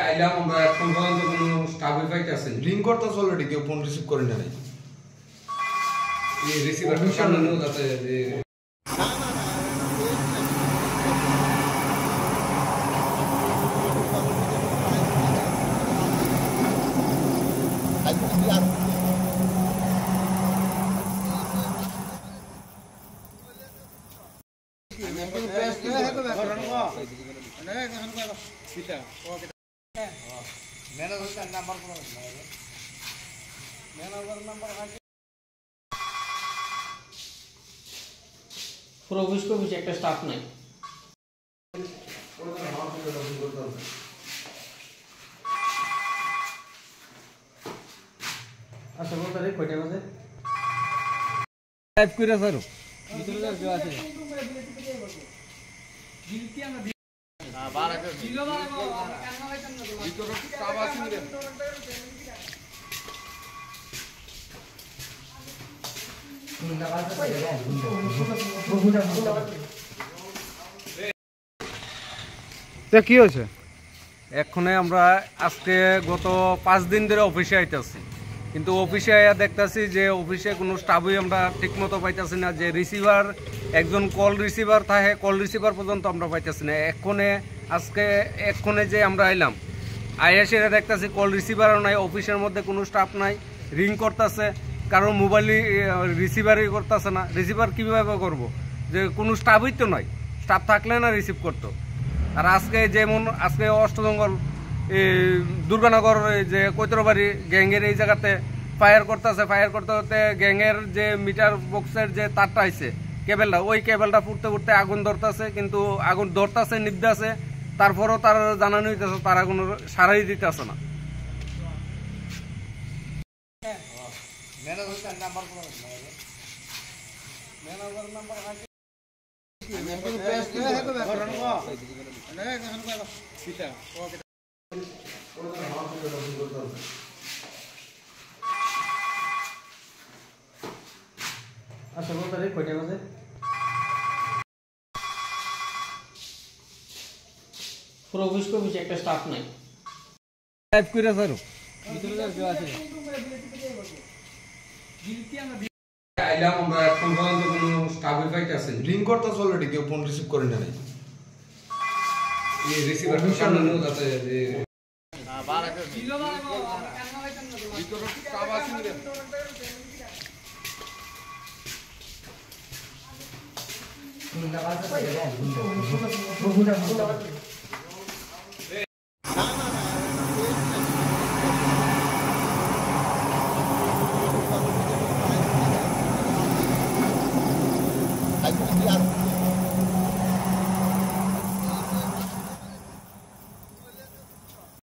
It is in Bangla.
আইলাম আমরা এখন পর্যন্ত কোনো স্টাফই পাইতেছি রিং করতেছ অলরেডি কেউ ফোন রিসিভ করে না নাই এই রিসিভার সামনে নিয়ে যাচ্ছে যে পুরো অফিস একটা স্টাফ নাই। আচ্ছা বলতে রে কয়টা বাজে টাইপ করে স্যার ভিতরে যা কেউ আছে ডিউটি আমরা না বারা ছিল বাবা কেন হইতাম না ভিতরে স্টাফ আছে রে কি হয়েছে? এক্ষণে আমরা আজকে গত 5 দিন ধরে অফিসে আইতেছি, কিন্তু অফিসে আইয়া দেখতেছি যে অফিসে কোনো স্টাফই আমরা ঠিকমতো পাইতেছি না। যে রিসিভার একজন কল রিসিভার থাকে, কল রিসিভার পর্যন্ত আমরা পাইতেছি না। এক্ষণে যে আমরা আইলাম, আইয়া সেটা দেখতেছি কল রিসিভারও নাই, অফিসের মধ্যে কোনো স্টাফ নাই। রিং করতেছে, কারো মোবাইলই রিসিভারই করতেছে না। রিসিভার কীভাবে করব? যে কোনো স্টাফই তো নাই, স্টাফ থাকলে না রিসিভ করতো। আর আজকে যেমন আজকে অষ্টজঙ্গল দুর্গানগর যে কৈতরবাড়ি গ্যাংয়ের এই জায়গাতে ফায়ার করতে করতে গ্যাংয়ের যে মিটার বক্সের যে তারটা আইছে কেবেলটা, ওই কেবেলটা ফুটতে ফুটতে আগুন ধরতেছে, কিন্তু আগুন ধরতেছে নিবতেছে, তারপরও তার জানানো হইতেছে, তারা কোনো সারাই দিতেছে না। আচ্ছা বলতে রে কয়টা বাজে পুরো অফিস একটা স্টাফ নাই। টাইপ করে স্যার ভিতরে যা কেউ আছে আইলাম আমরা এখন পর্যন্ত কোনো স্টাফই পাইতেছি রিং করতেছ অলরেডি কেউ ফোন রিসিভ করে না নাই এই রিসিভার সামনে নিয়ে যাচ্ছে যে না বারা ছিল বাবা কেন হইতাম না ভিতরে স্টাফ আছে রে কোনটা বাজে